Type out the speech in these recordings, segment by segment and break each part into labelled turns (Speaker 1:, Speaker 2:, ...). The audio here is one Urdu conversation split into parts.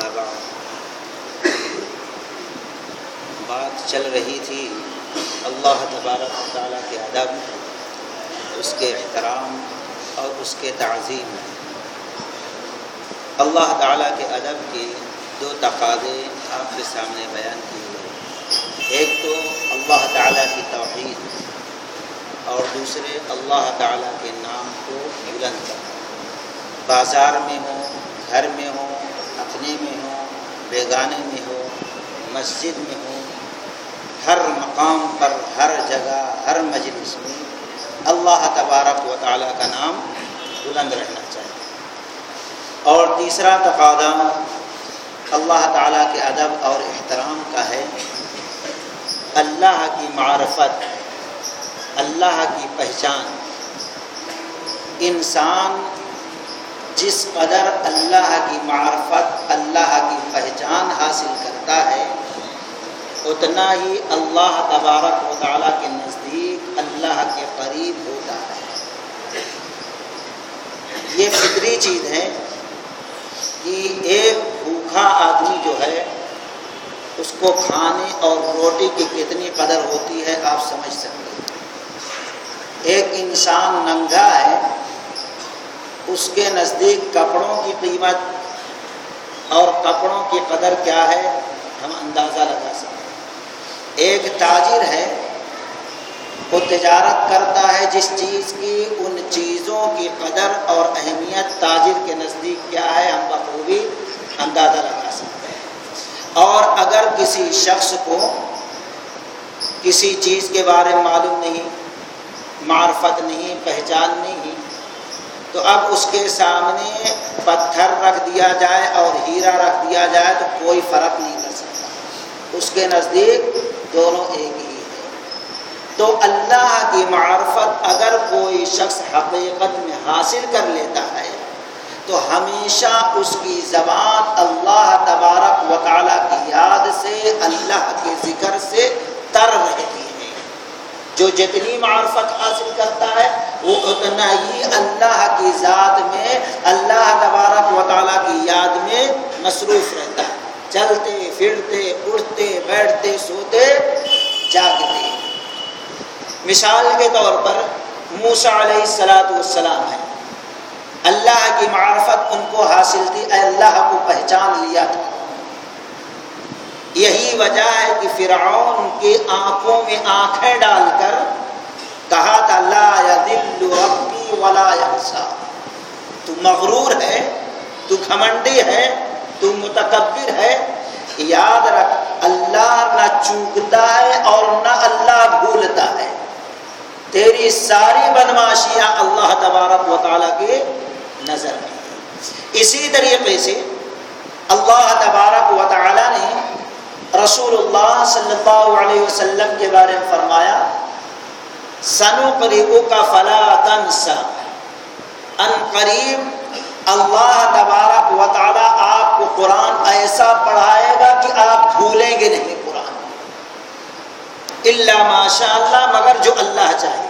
Speaker 1: اما بعد، بات چل رہی تھی اللہ تبارک و تعالیٰ کے ادب، اس کے احترام اور اس کے تعظیم میں۔ اللہ تعالیٰ کے ادب کی دو تقاضے آپ کے سامنے بیان کیے گئے، ایک تو اللہ تعالیٰ کی توحید اور دوسرے اللہ تعالیٰ کے نام کو بلند کرنا۔ بازار میں ہو، گھر میں ہو، اپنے میں ہو، بیگانے میں ہو، مسجد میں ہو، ہر مقام پر، ہر جگہ، ہر مجلس میں اللہ تبارک و تعالیٰ کا نام بلند رہنا چاہیے۔ اور تیسرا تقاضا اللہ تعالیٰ کے ادب اور احترام کا ہے اللہ کی معرفت، اللہ کی پہچان۔ انسان جس قدر اللہ کی معرفت، اللہ کی پہچان حاصل کرتا ہے، اتنا ہی اللہ تبارک و تعالیٰ کے نزدیک اللہ کے قریب ہوتا ہے۔ یہ فطری چیز ہے کہ ایک بھوکا آدمی جو ہے اس کو کھانے اور روٹی کی کتنی قدر ہوتی ہے آپ سمجھ سکتے ہیں۔ ایک انسان ننگا ہے، اس کے نزدیک کپڑوں کی قیمت اور کپڑوں کی قدر کیا ہے ہم اندازہ لگا سکتے ہیں۔ ایک تاجر ہے، وہ تجارت کرتا ہے، جس چیز کی ان چیزوں کی قدر اور اہمیت تاجر کے نزدیک کیا ہے ہم بخوبی اندازہ لگا سکتے ہیں۔ اور اگر کسی شخص کو کسی چیز کے بارے میں معلوم نہیں، معرفت نہیں، پہچان نہیں، تو اب اس کے سامنے پتھر رکھ دیا جائے اور ہیرا رکھ دیا جائے تو کوئی فرق نہیں کر سکتا، اس کے نزدیک دونوں ایک ہی ہے۔ تو اللہ کی معرفت اگر کوئی شخص حقیقت میں حاصل کر لیتا ہے تو ہمیشہ اس کی زبان اللہ تبارک و تعالیٰ کی یاد سے، اللہ کے ذکر سے تر رہتی ہے۔ جو جتنی معرفت حاصل کرتا ہے وہ اتنا ہی اللہ کی ذات میں، اللہ تبارک و تعالیٰ کی یاد میں مصروف رہتا ہے، چلتے پھرتے، اٹھتے بیٹھتے، سوتے جاگتے۔ مثال کے طور پر موسیٰ علیہ السلام ہے، اللہ کی معرفت ان کو حاصل تھی، اللہ کو پہچان لیا تھا۔ یہی وجہ ہے کہ فرعون کی آنکھوں میں آنکھیں ڈال کر کہا تھا لا یضل ربی ولا ینسیٰ۔ تو مغرور ہے، تو گھمنڈی ہے، تو متکبر ہے، یاد رکھ اللہ نہ چوکتا ہے اور نہ اللہ بھولتا ہے۔ تیری ساری بدماشیاں اللہ تبارک و تعالیٰ کے نظر میں۔ اسی طریقے سے اللہ تبارک و تعالیٰ نے رسول اللہ صلی اللہ علیہ وسلم کے بارے میں فرمایا سَنُقْرِئُكَ فَلَا تَنْسَى۔ ان قریب اللہ تبارک و تعالیٰ آپ کو قرآن ایسا پڑھائے گا کہ آپ بھولیں گے نہیں قرآن، الا ماشاء اللہ، مگر جو اللہ چاہے۔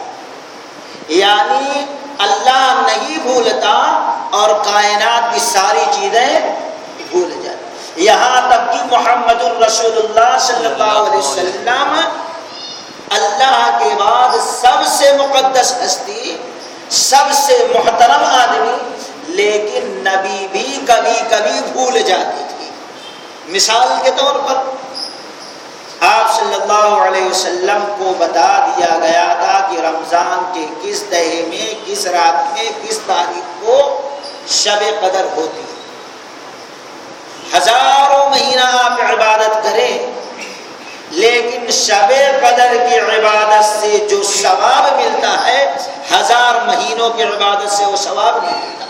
Speaker 1: یعنی اللہ نہیں بھولتا اور کائنات کی ساری چیزیں بھول جاتی، یہاں تک کہ محمد الرسول اللہ صلی اللہ علیہ وسلم اللہ کے بعد سب سے مقدس ہستی، سب سے محترم آدمی، لیکن نبی بھی کبھی کبھی بھول جاتی تھی۔ مثال کے طور پر آپ صلی اللہ علیہ وسلم کو بتا دیا گیا تھا کہ رمضان کے کس دہے میں، کس رات میں، کس تاریخ کو شب قدر ہوتی ہے۔ ہزاروں مہینہ آپ عبادت کریں، لیکن شب قدر کی عبادت سے جو ثواب ملتا ہے 1000 مہینوں کی عبادت سے وہ ثواب نہیں ملتا۔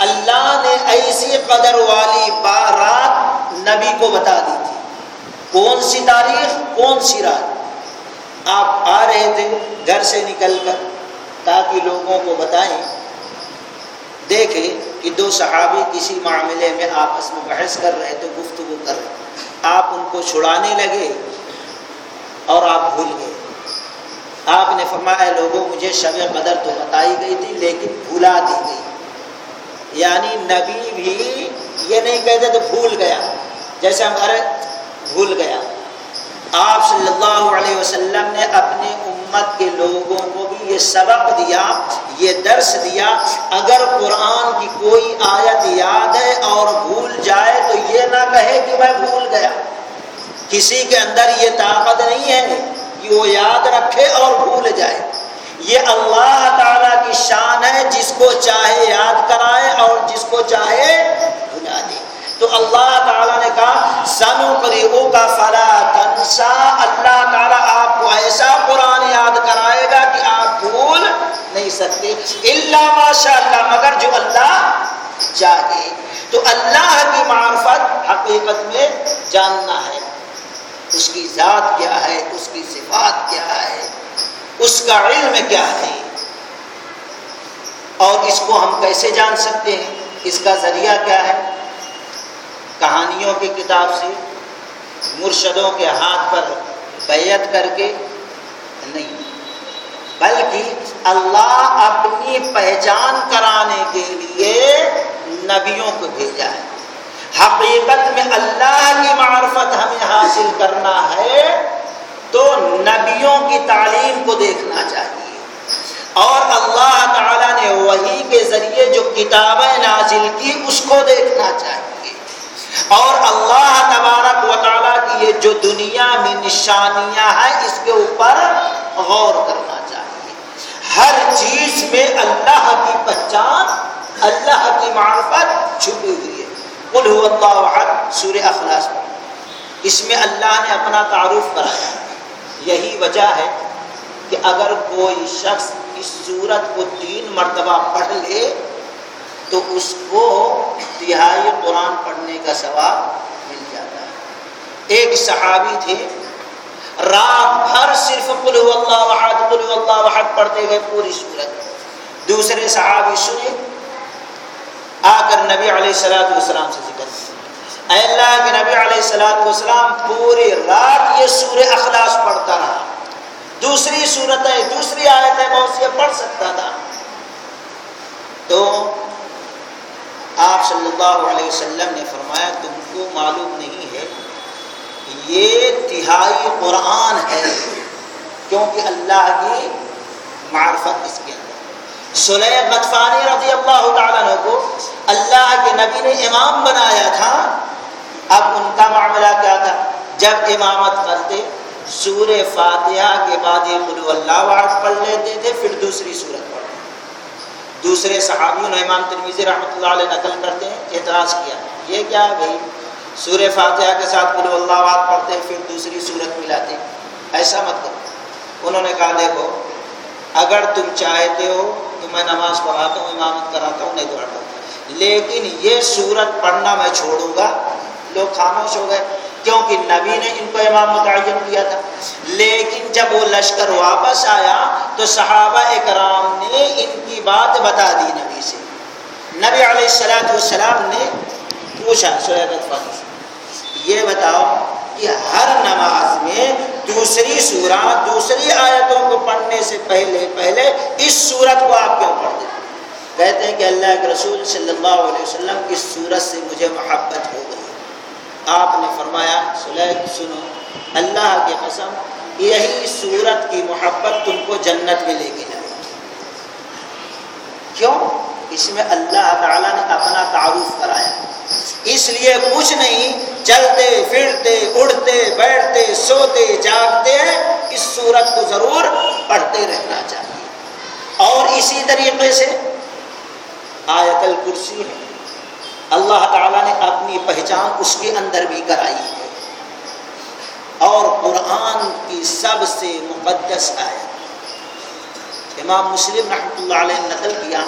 Speaker 1: اللہ نے ایسی قدر والی رات نبی کو بتا دی تھی، کون سی تاریخ، کون سی رات۔ آپ آ رہے تھے گھر سے نکل کر تاکہ لوگوں کو بتائیں، دیکھیں کہ 2 صحابی کسی معاملے میں آپس میں بحث کر رہے تھے، گفتگو کر رہے تھے، آپ ان کو چھڑانے لگے اور آپ بھول گئے۔ آپ نے فرمایا لوگوں مجھے شب قدر تو بتائی گئی تھی لیکن بھلا دی گئی۔ یعنی نبی بھی یہ نہیں کہتے تو بھول گیا، جیسے ہمارے بھول گیا۔ آپ صلی اللہ علیہ وسلم نے اپنی امت کے لوگوں کو بھی یہ سبق دیا، یہ درس دیا، اگر قرآن کی کوئی آیت یاد ہے اور بھول جائے تو یہ نہ کہے کہ میں بھول گیا۔ کسی کے اندر یہ طاقت نہیں ہے کہ وہ یاد رکھے اور بھول جائے۔ یہ اللہ تعالیٰ کی شان ہے، جس کو چاہے یاد کرائے اور جس کو چاہے بھلا دے۔ تو اللہ تعالیٰ نے کہا سَنُقْرِئُكَ فَلَا تَنْسَىٰ، اللہ تعالیٰ آپ کو ایسا قرآن یاد کرائے گا کہ آپ بھول نہیں سکتے، الا ماشاء اللہ، مگر جو اللہ چاہے۔ تو اللہ کی معرفت حقیقت میں جاننا ہے، اس کی ذات کیا ہے، اس کی صفات کیا ہے، اس کا علم کیا ہے، اور اس کو ہم کیسے جان سکتے ہیں، اس کا ذریعہ کیا ہے؟ کہانیوں کی کتاب سے، مرشدوں کے ہاتھ پر بیعت کر کے نہیں، بلکہ اللہ اپنی پہچان کرانے کے لیے نبیوں کو بھیجا ہے۔ حقیقت میں اللہ کی معرفت ہمیں حاصل کرنا ہے تو نبیوں کی تعلیم کو دیکھنا چاہیے، اور اللہ تعالیٰ نے وحی کے ذریعے جو کتابیں نازل کی اس کو دیکھنا چاہیے، اور اللہ تبارک و تعالیٰ کی یہ جو دنیا میں نشانیاں ہیں اس کے اوپر غور کرنا چاہیے۔ ہر چیز میں اللہ کی پہچان، اللہ کی معرفت چھپی ہوئی ہے۔ قل هو اللہ احد، سورہ اخلاص میں اس میں اللہ نے اپنا تعارف کرایا۔ یہی وجہ ہے کہ اگر کوئی شخص اس سورت کو 3 مرتبہ پڑھ لے تو اس کو تہائی قرآن پڑھنے کا ثواب مل جاتا ہے۔ ایک صحابی تھے، رات بھر صرف قل هو اللہ احد قل هو اللہ احد پڑھتے گئے پوری سورت۔ دوسرے صحابی سنے، آ کر نبی علیہ السلام سے ذکر، اے اللہ کے نبی علیہ السلام پوری رات یہ سورہ اخلاص پڑھتا رہا، دوسری صورتیں دوسری آیتیں بہت سی پڑھ سکتا تھا۔ تو آپ صلی اللہ علیہ وسلم نے فرمایا تم کو معلوم نہیں ہے یہ تہائی قرآن ہے، کیونکہ اللہ کی معرفت اس کے اندر۔ سلیح غطفانی رضی اللہ تعالیٰ عنہ کو اللہ کے نبی نے امام بنایا تھا۔ اب ان کا معاملہ کیا تھا؟ جب امامت کرتے سورہ فاتحہ کے بعد یہ قل هو اللہ احد پڑھ لیتے تھے، پھر دوسری سورت پڑھتے۔ دوسرے صحابیوں نے امام ترمذی رحمۃ اللہ علیہ نقل کرتے ہیں، اعتراض کیا یہ کیا ہے بھائی، سورہ فاتحہ کے ساتھ قل هو اللہ احد پڑھتے ہیں پھر دوسری سورت ملاتے، ایسا مت کرو۔ انہوں نے کہا دیکھو اگر تم چاہتے ہو تو میں نماز پڑھاتا ہوں، امامت کراتا ہوں، نہیں دوڑتا ہوں، لیکن یہ سورت پڑھنا میں چھوڑوں گا۔ لوگ خاموش ہو گئے کیونکہ نبی نے ان کو امام متعین کیا تھا۔ لیکن جب وہ لشکر واپس آیا تو صحابہ اکرام نے ان کی بات بتا دی نبی سے۔ نبی علیہ السلام نے پوچھا یہ بتاؤ کہ ہر نماز میں دوسری سورت دوسری آیتوں کو پڑھنے سے پہلے اس سورت کو آپ کیوں پڑھتے ہیں؟ کہتے ہیں کہ اللہ کے رسول صلی اللہ علیہ وسلم اس سورت سے مجھے محبت ہو گئی۔ آپ نے فرمایا سنو اللہ کی قسم یہی سورت کی محبت تم کو جنت میں لے کے جائے گی۔ کیوں؟ اس میں اللہ تعالیٰ نے اپنا تعارف کرایا، اس لیے کچھ نہیں، چلتے پھرتے اڑتے بیٹھتے سوتے جاگتے اس سورت کو ضرور پڑھتے رہنا چاہیے۔ اور اسی طریقے سے آیت الکرسی ہے، اللہ تعالیٰ نے اپنی پہچان اس کے اندر بھی کرائی ہے، اور قرآن کی سب سے مقدس آیت۔ امام مسلم رحمۃ اللہ علیہ نے نقل کیا،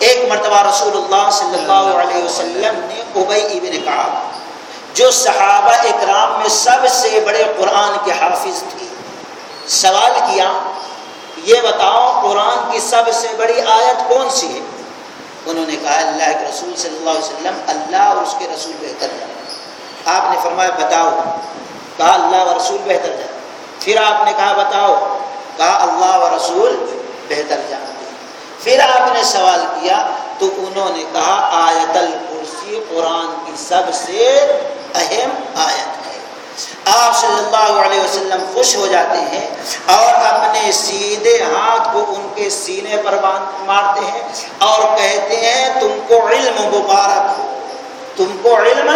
Speaker 1: ایک مرتبہ رسول اللہ صلی اللہ علیہ وسلم نے ابی ابن کعب جو صحابہ اکرام میں سب سے بڑے قرآن کے حافظ تھے، سوال کیا یہ بتاؤ قرآن کی سب سے بڑی آیت کون سی ہے؟ انہوں نے کہا اللہ کے رسول صلی اللہ علیہ وسلم اللہ اور اس کے رسول بہتر جانتے۔ آپ نے فرمایا بتاؤ، کہا اللہ و رسول بہتر جانتے۔ پھر آپ نے کہا بتاؤ، کہا اللہ و رسول بہتر جانتے۔ پھر آپ نے سوال کیا تو انہوں نے کہا آیت الکرسی قرآن کی سب سے اہم آیت ہے۔ آپ صلی اللہ علیہ وسلم خوش ہو جاتے ہیں اور اپنے سیدھے ہاتھ کو ان کے سینے پر مارتے ہیں اور کہتے ہیں تم کو علم مبارک ہو، تم کو علم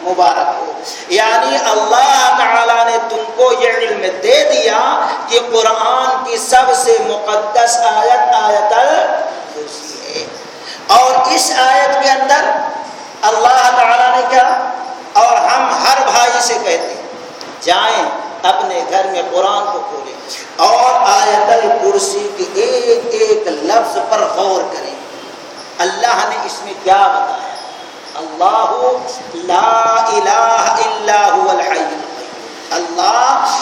Speaker 1: مبارک ہو، یعنی اللہ تعالیٰ نے تم کو یہ علم دے دیا کہ قرآن کی سب سے مقدس آیت آیت الکرسی ہے۔ اور اس آیت کے اندر اللہ تعالیٰ نے کیا، اور ہم ہر بھائی سے کہتے ہیں جائیں اپنے گھر میں قرآن کو کھولیں اور آیت الکرسی کے ایک ایک لفظ پر غور کریں۔ اللہ نے اس میں کیا بتایا؟ اللہ لا الہ الا هو الحی القیوم، اللہ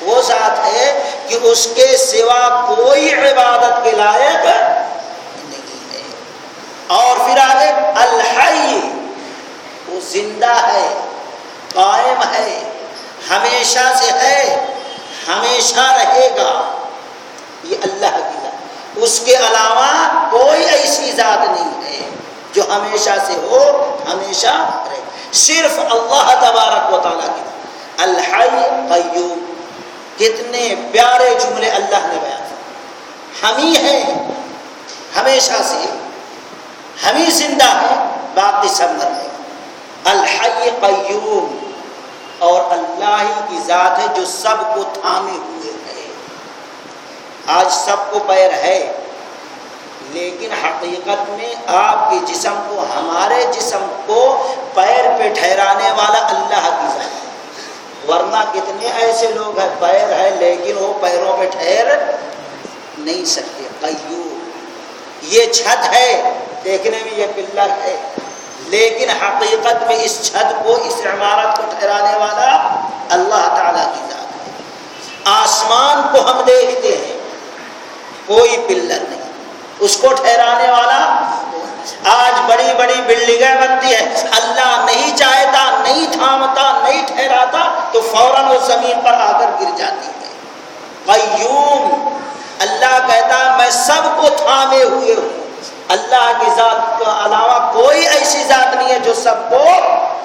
Speaker 1: وہ ذات ہے کہ اس کے سوا کوئی عبادت کے لائق نہیں ہے۔ اور پھر آگے الحی، وہ زندہ ہے، قائم ہے، ہمیشہ سے ہے، ہمیشہ رہے گا، یہ اللہ کی ذات، اس کے علاوہ کوئی ایسی ذات نہیں ہے جو ہمیشہ سے ہو، ہمیشہ رہے، صرف اللہ تبارک و تعالیٰ کی ذات۔ الحی قیوم، کتنے پیارے جملے اللہ نے بیان کیے۔ ہم ہی ہیں، ہمیشہ سے ہم ہی زندہ ہیں، باقی سب مر گئے۔ الحی قیوم، اور اللہ ہی کی ذات ہے جو سب کو تھامے ہوئے ہے۔ آج سب کو پیر ہے، لیکن حقیقت میں آپ کے جسم کو، ہمارے جسم کو پیر پہ ٹھہرانے والا اللہ کی ذات ہے۔ ورنہ کتنے ایسے لوگ ہیں پیر ہے لیکن وہ پیروں پہ ٹھہر نہیں سکتے۔ قیوم، یہ چھت ہے، دیکھنے میں یہ پلر ہے، لیکن حقیقت میں اس چھت کو، اس عمارت کو ٹھہرانے والا اللہ تعالیٰ کی ذات ہے۔ آسمان کو ہم دیکھتے ہیں، کوئی پلر نہیں، اس کو ٹھہرانے والا۔ آج بڑی بڑی بلڈنگیں بنتی ہے، اللہ نہیں چاہتا، نہیں تھامتا، نہیں ٹھہراتا تو فوراً وہ زمین پر آ کر گر جاتی ہے۔ قیوم، اللہ کہتا میں سب کو تھامے ہوئے ہوں۔ اللہ کی ذات کے علاوہ کوئی ایسی ذات نہیں ہے جو سب کو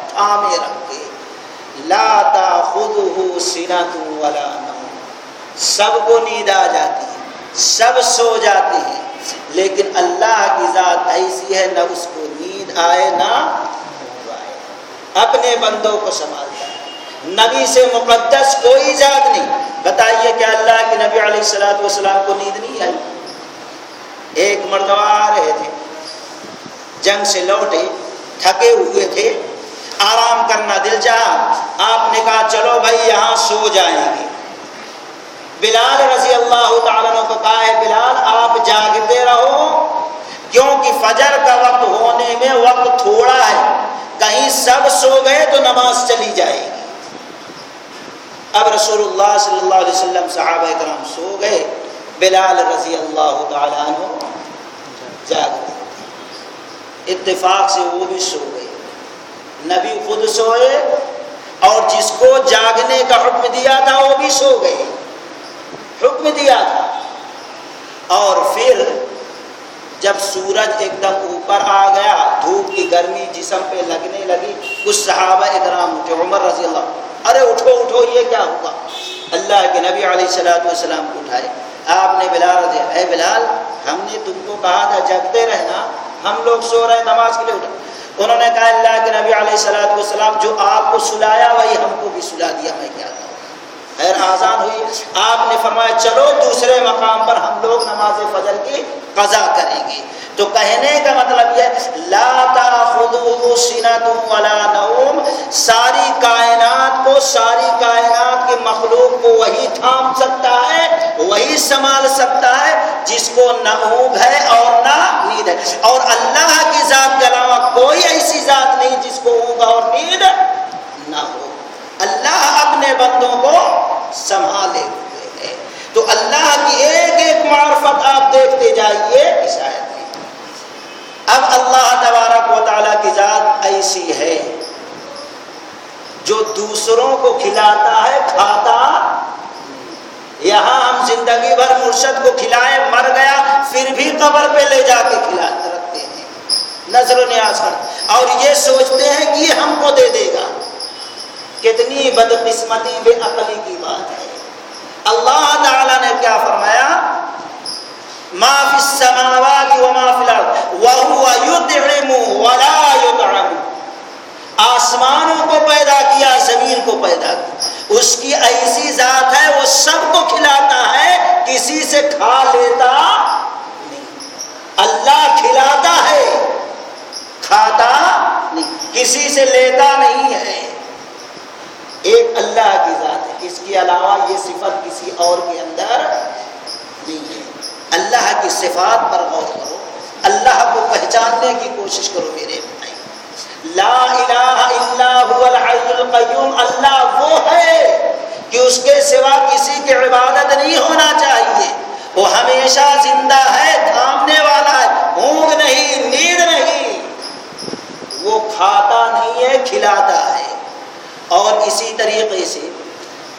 Speaker 1: تھامے رکھے۔ لا تأخذہ سنۃ ولا نوم، سب کو نیند آ جاتی ہے، سب سو جاتے ہیں، لیکن اللہ کی ذات ایسی ہے نہ اس کو نیند آئے نہ اونگ آئے، اپنے بندوں کو سنبھالتا ہے۔ نبی سے مقدس کوئی ذات نہیں۔ بتائیے کہ اللہ کے نبی علیہ الصلوۃ والسلام کو نیند نہیں آئی؟ ایک مرتبہ آ رہے تھے، جنگ سے لوٹے، تھکے ہوئے تھے، آرام کرنا دل چاہا، آپ نے کہا چلو بھائی یہاں سو جائیں گے۔ بلال رضی اللہ تعالیٰ عنہ کو کہا ہے بلال آپ جاگتے رہو، کیونکہ فجر کا وقت ہونے میں وقت تھوڑا ہے، کہیں سب سو گئے تو نماز چلی جائے گی۔ اب رسول اللہ صلی اللہ علیہ وسلم صحابہ کرام سو گئے، بلال رضی اللہ تعالیٰ عنہ جاگ گئے، اتفاق سے وہ بھی سو گئے، نبی خود سوئے اور جس کو جاگنے کا حکم دیا تھا وہ بھی سو گئے، حکم دیا تھا۔ اور پھر جب سورج ایک دم اوپر آ گیا، دھوپ کی گرمی جسم پہ لگنے لگی، کچھ صحابہ اکرام اٹھے، عمر رضی اللہ، ارے اٹھو اٹھو یہ کیا ہوا؟ اللہ کے نبی علیہ الصلوۃ والسلام کو اٹھائے، آپ نے بلال دیا، اے بلال ہم نے تم کو کہا تھا جگتے رہنا، ہم لوگ سو رہے نماز کے لیے اٹھے۔ انہوں نے کہا اللہ کے نبی علیہ الصلوۃ والسلام جو آپ کو سلایا وہی ہم کو بھی سلا دیا، میں کیا کروں؟ خیر آذان ہوئی، آپ نے فرمایا چلو دوسرے مقام پر ہم لوگ نماز فجر کی قضا کریں گے۔ تو کہنے کا مطلب یہ لا تأخذہ سنۃ ولا نوم، ساری کائنات کو، ساری کائنات کے مخلوق کو وہی تھام سکتا ہے، وہی سنبھال سکتا ہے جس کو نہ اونگ ہے اور نہ نیند ہے، اور اللہ کی ذات کے علاوہ کوئی ایسی ذات نہیں جس کو اونگ اور نیند نہ ہو۔ اللہ اپنے بندوں کو سنبھالے ہوئے ہے۔ تو اللہ کی ایک ایک معرفت آپ دیکھتے جائیے اس آیت میں۔ اب اللہ تبارک و تعالیٰ کی ذات ایسی ہے جو دوسروں کو کھلاتا ہے، کھاتا۔ یہاں ہم زندگی بھر مرشد کو کھلائے، مر گیا پھر بھی قبر پہ لے جا کے کھلاتے رکھتے ہیں، نظر و نیاز کرتے اور یہ سوچتے ہیں کہ یہ ہم کو دے دے گا. کتنی بدقسمتی بے عقلی کی بات ہے. اللہ تعالیٰ نے کیا فرمایا؟ ما فی السماوات وما فی الارض وہو یطعم ولا یطعم. آسمانوں کو پیدا کیا، زمین کو پیدا کیا، اس کی ایسی ذات ہے وہ سب کو کھلاتا ہے، کسی سے کھا لیتا نہیں. اللہ کھلاتا ہے، کھاتا نہیں، کسی سے لیتا نہیں ہے. ایک اللہ کی ذات ہے، اس کے علاوہ یہ صفت کسی اور کے اندر نہیں ہے. اللہ کی صفات پر غور کرو، اللہ کو پہچاننے کی کوشش کرو میرے بھائی. لا الہ الا هو الحی القیوم. اللہ وہ ہے کہ اس کے سوا کسی کی عبادت نہیں ہونا چاہیے. وہ ہمیشہ زندہ ہے، تھامنے والا ہے، اونگ نہیں، نیند نہیں. وہ کھاتا نہیں ہے، کھلاتا ہے. اور اسی طریقے سے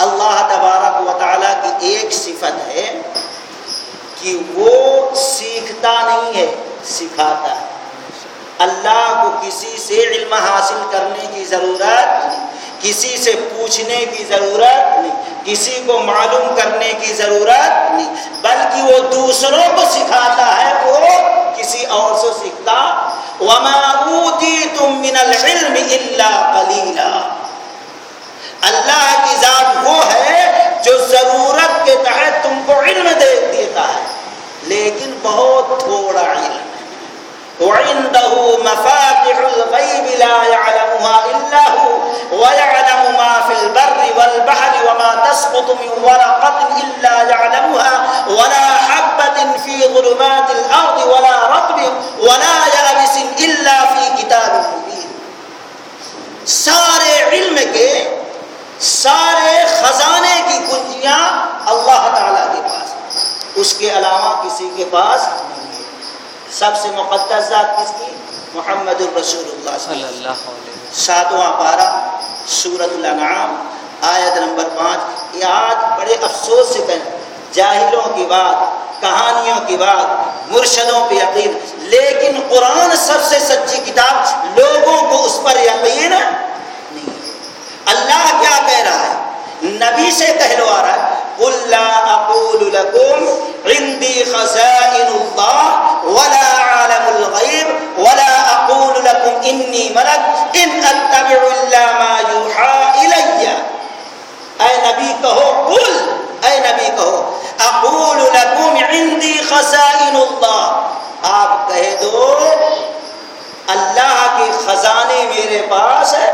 Speaker 1: اللہ تبارک و تعالیٰ کی ایک صفت ہے کہ وہ سیکھتا نہیں ہے، سکھاتا ہے. اللہ کو کسی سے علم حاصل کرنے کی ضرورت نہیں، کسی سے پوچھنے کی ضرورت نہیں، کسی کو معلوم کرنے کی ضرورت نہیں، بلکہ وہ دوسروں کو سکھاتا ہے، وہ کسی اور سے سیکھتا. وَمَا أُوتِيتُم مِّنَ الْعِلْمِ إِلَّا قَلِيلًا. اللہ کی ذات وہ ہے جو ضرورت کے تحت تم کو علم دیتا ہے، لیکن بہت تھوڑا علم. وعنده مفاتح الغیب لا يعلمها الا هو ويعلم ما في البر والبحر وما تسقط من ورقة الا يعلمها ولا حبة في ظلمات الارض ولا رطب ولا يابس الا في كتاب مبين. سارے علم کے، سارے خزانے کی کنجیاں اللہ تعالیٰ کے پاس، اس کے علاوہ کسی کے پاس نہیں ہے. سب سے مقدس ذات کس کی؟ محمد الرسول اللہ صلی اللہ علیہ وسلم. 7واں پارہ سورۃ الانعام آیت نمبر 5. یہ آج بڑے افسوس سے کہیں، جاہلوں کی بات، کہانیوں کی بات، مرشدوں پہ یقین، لیکن قرآن سب سے سچی کتاب، لوگوں کو اس پر یقین نہیں ہے. اللہ کیا کہہ رہا ہے؟ نبی سے کہلوا رہا ہے، قُلْ لَا أَقُولُ لَكُمْ عِنْدِي خَزَائِنُ اللَّهِ وَلَا أَعْلَمُ الْغَيْبَ وَلَا أَقُولُ لَكُمْ إِنِّي مَلَكٌ إِنْ أَتَّبِعُ إِلَّا مَا يُوحَىٰ إِلَيَّ. اے نبی کہو، قُلْ، اے نبی کہو، أَقُولُ لَكُمْ عِنْدِي خَزَائِنُ اللَّهِ. آپ کہہ دو اللہ کے خزانے میرے پاس ہے،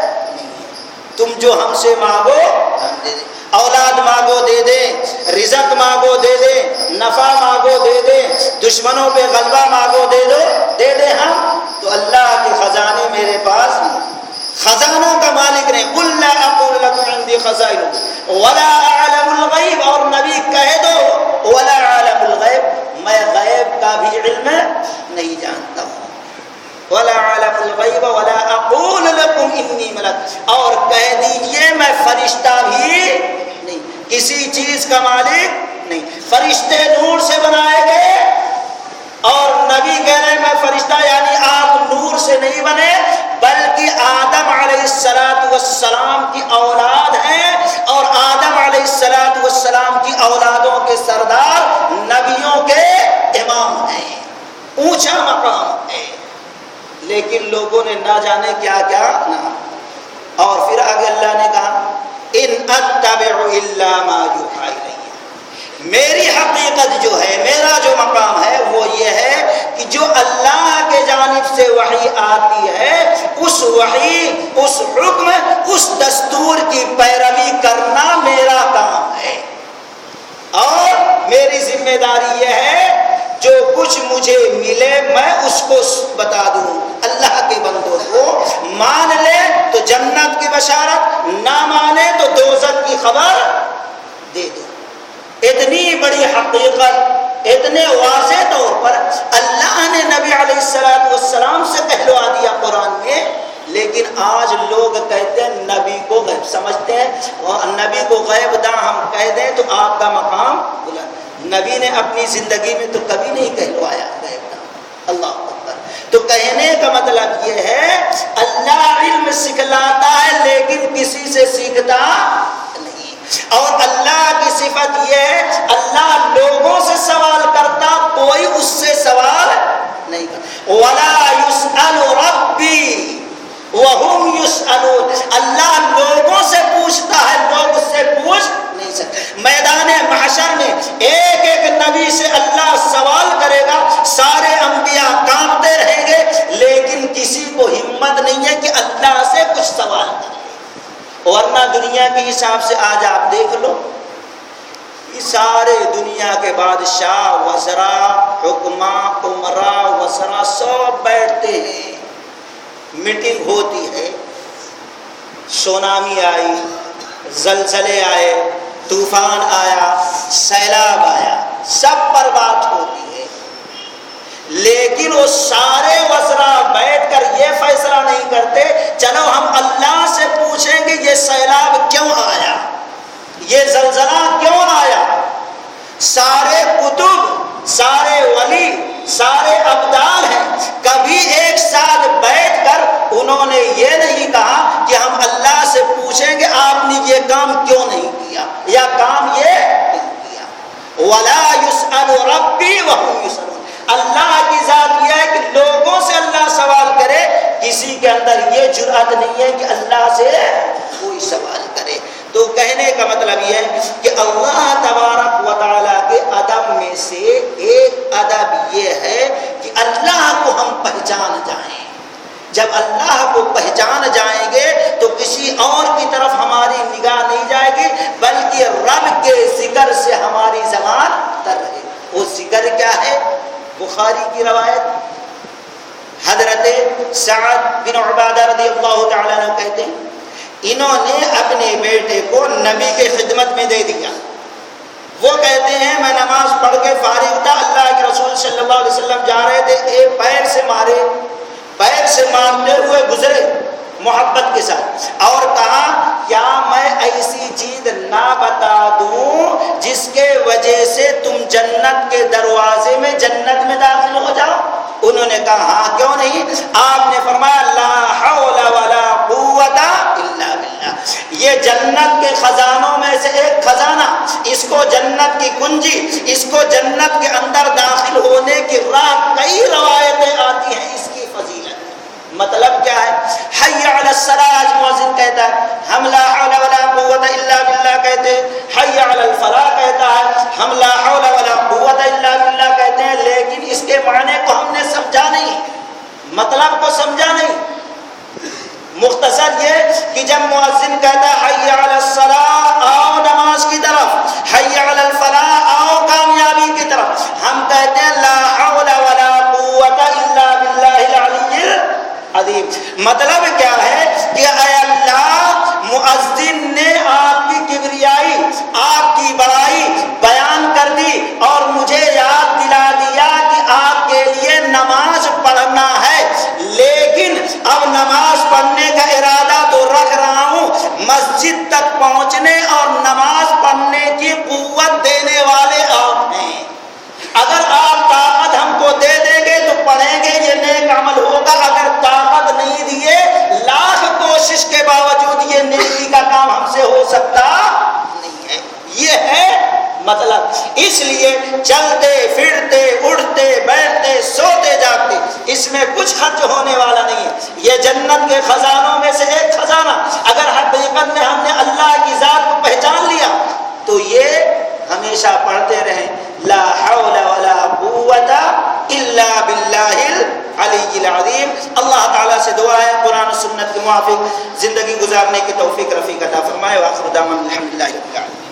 Speaker 1: تم جو ہم سے مانگو ہم دے دیں. اولاد مانگو دے دیں، رزق مانگو دے دیں، نفع مانگو دے دیں، دشمنوں پہ غلبہ مانگو دے دو دے دیں ہم. تو اللہ کے خزانے میرے پاس نہیں، خزانوں کا مالک نہیں. قُلْ لَا أَقُولُ لَكُمْ عِنْدِي خَزَائِنُ وَلَا أَعْلَمُ الْغَيْبَ. اور نبی کہہ دو وَلَا أَعْلَمُ الْغَيْبَ، میں غیب کا بھی علم نہیں جانتا ہوں. وَلَا أَعْلَمُ الْغَيْبَ وَلَا أَقُولُ لَكُمْ إِنِّي مَلَكٌ. اور کہہ دیجئے میں فرشتہ بھی نہیں، کسی چیز کا مالک نہیں. فرشتے نور سے بنائے گئے اور نبی کہہ رہے ہیں میں فرشتہ، یعنی آپ نور سے نہیں بنے بلکہ آدم علیہ السلام کی اولاد ہیں، اور آدم علیہ السلام کی اولادوں کے سردار نبیوں کے امام ہیں، اونچا مقام ہے. لیکن لوگوں نے نہ جانے کیا کیا نہ. اور پھر آگے اللہ نے کہا ان اتبع الا ما یوحی الی. میری حقیقت جو ہے، میرا جو مقام ہے وہ یہ ہے کہ جو اللہ کے جانب سے وحی آتی ہے اس وحی، اس حکم، اس دستور کی پیروی کرنا میرا کام ہے. اور میری ذمہ داری یہ ہے جو کچھ مجھے ملے میں اس کو بتا دوں. اللہ کے بندوں کو مان لے تو جنت کی بشارت، نہ مانے تو دوزخ کی خبر دے دو. اتنی بڑی حقیقت اتنے واضح طور پر اللہ نے نبی علیہ السلام سے کہلوا دیا قرآن میں. لیکن آج لوگ کہتے ہیں نبی کو غیب سمجھتے ہیں، اور نبی کو غیب داں ہم کہہ دیں تو آپ کا مقام بلند. نبی نے اپنی زندگی میں تو کبھی نہیں کہلوایا غیب داں. اللہ اکبر. تو کہنے کا مطلب یہ ہے اللہ علم سکھلاتا ہے لیکن کسی سے سیکھتا نہیں، اور اللہ کی صفت یہ ہے اللہ لوگوں سے سوال کرتا، کوئی اس سے سوال نہیں کرتا۔ وَلَا يُسْأَلُ رَبِّي وَهُمْ يُسْأَلُونَ، اللہ لوگوں سے پوچھتا ہے، لوگ اس سے پوچھ نہیں سکتے۔ میدان محشر میں ایک ایک نبی سے اللہ سوال کرے گا، سارے انبیاء کانپتے رہیں گے، لیکن کسی کو ہمت نہیں ہے کہ اللہ سے کچھ سوال کرے۔ ورنہ دنیا کے حساب سے آج آپ دیکھ لو، سارے دنیا کے بادشاہ، وزراء، حکما، امراء، وزراء سب بیٹھتے ہیں، میٹنگ ہوتی ہے، سونامی آئی، زلزلے آئے، طوفان آیا، سیلاب آیا، سب پر بات ہوتی ہے، لیکن وہ سارے وزراء بیٹھ کر یہ فیصلہ نہیں کرتے چلو ہم اللہ سے پوچھیں گے یہ سیلاب کیوں آیا، یہ زلزلہ کیوں آیا۔ سارے کتب، سارے ولی، سارے ابدال ہیں، کبھی ایک ساتھ بیٹھ کر انہوں نے یہ نہیں کہا کہ ہم اللہ سے پوچھیں گے آپ نے یہ کام کیوں نہیں کیا یا کام یہ نہیں کیا۔ وَلَا يُسْأَلُ رَبِّي وَهُمْ يُسْأَلُونَ، اللہ کی ذات یہ ہے کہ لوگوں سے اللہ سوال کرے، کسی کے اندر یہ جرأت نہیں ہے کہ اللہ سے کوئی سوال کرے۔ تو کہنے کا مطلب یہ ہے کہ اللہ تبارک و تعالیٰ کے ادب میں سے ایک ادب یہ ہے کہ اللہ کو ہم پہچان جائیں۔ جب اللہ کو پہچان جائیں گے تو کسی اور کی طرف ہماری نگاہ نہیں جائے گی، بلکہ رب کے ذکر سے ہماری زبان تر رہے۔ وہ ذکر کیا ہے؟ بخاری کی روایت، حضرت سعد بن عبادہ رضی اللہ تعالیٰ عنہ کہتے ہیں انہوں نے اپنے بیٹے کو نبی کے خدمت میں دے دیا۔ وہ کہتے ہیں میں نماز پڑھ کے فارغ تھا، اللہ کے رسول صلی اللہ علیہ وسلم جا رہے تھے، ایک پیر سے مارے، پیر سے مارتے ہوئے گزرے محبت کے ساتھ، اور کہا کیا میں ایسی چیز نہ بتا دوں جس کے وجہ سے تم جنت کے دروازے میں جنت میں داخل ہو جاؤ؟ انہوں نے کہا ہاں کیوں نہیں۔ آپ نے فرمایا لا حول ولا قوت الا باللہ، یہ جنت کے خزانوں میں سے ایک خزانہ، اس کو جنت کی کنجی، اس کو جنت کے اندر داخل ہونے کی راہ کئی روایتیں آتی ہیں اس کی فضیلت۔ مطلب کیا ہے؟ حی علی الصلاۃ، آج مؤذن کہتا ہے ہم لا حول ولا قوت الا باللہ کہتے ہیں، حی علی الفلاح کہتا ہے ہم لا حول ولا قوت الا باللہ کہتے ہیں، لیکن اس کے معنی کو ہم نے سمجھا نہیں، مطلب کو سمجھا نہیں۔ مختصر یہ کہ جب مؤذن کہتا ہے حی علی الصلاۃ، آؤ نماز کی طرف، حی علی الفلاح، آؤ کامیابی کی طرف، ہم کہتے ہیں لا حول ولا قوت الا باللہ العلی العظیم۔ مطلب کیا ہے کہ اے اللہ، مؤذن نے آپ کی کبریائی، آپ کی بڑائی بیان کر دی اور مجھے یاد دلا دیا کہ آپ کے لیے نماز پڑھنا ہے، لیکن اب نماز پڑھنے کا ارادہ تو رکھ رہا ہوں، مسجد تک پہنچنے اور نماز پڑھنے کی قوت دینے والے آپ ہیں۔ اگر آپ طاقت ہم کو دے دیں گے تو پڑھیں گے، یہ نیک عمل ہوگا، اگر طاقت نہیں دیے، لاکھ کوشش کے باوجود یہ نیکی کا کام ہم سے ہو سکتا نہیں ہے۔ یہ ہے مطلب۔ اس لیے چلتے پھرتے اڑتے بیٹھتے سوتے جاگتے اس میں کچھ خرچ ہونے والا نہیں ہے، یہ جنت کے خزانوں میں سے ایک خزانہ۔ اگر حقیقت میں ہم نے اللہ کی ذات کو پہچان لیا تو یہ ہمیشہ پڑھتے رہیں لا حول ولا قوت الا باللہ العلی العظیم۔ اللہ تعالیٰ سے دعا ہے قرآن و سنت کے موافق زندگی گزارنے کی توفیق رفیق عطا فرمائے۔ وآخر دعوانا الحمدللہ رب العالمین۔